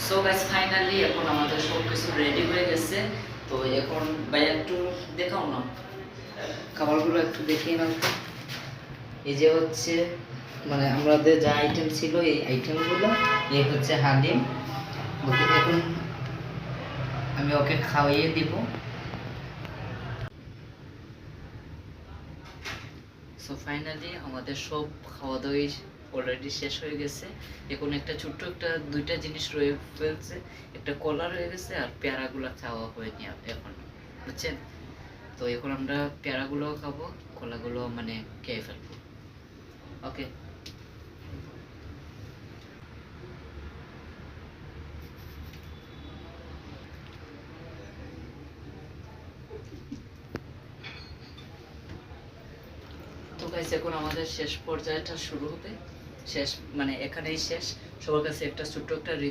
So guys finally এখন আমাদের সব কিছু রেডি হয়ে গেছে। তো এখন ভাই একটু দেখাও না, খাবারগুলো একটু দেখিয়ে নাও তো। এই যে হচ্ছে মানে আমাদের যা আইটেম ছিল এই আইটেমগুলো, এই হচ্ছে হালিম। ওকে এখন আমি ওকে খাওয়িয়ে দিব। সো ফাইনালি আমাদের সব খাওয়া দাওয়াই অলরেডি শেষ হয়ে গেছে। এখন একটা ছোট্ট একটা দুইটা জিনিস রয়ে ফেলছে, একটা কলা রয়ে গেছে আর পেয়ারাগুলো খাওয়া হয়নি এখন, বুঝছেন? তো এখন আমরা পেয়ারাগুলো খাবো, কলাগুলো মানে খেয়ে ফেলবো। ওকে। তো গাইস এখন আমাদের শেষ পর্যায়টা শুরু হবে। শেষ মানে এখানেই শেষ। সবার কাছে একটা ছোট্ট একটা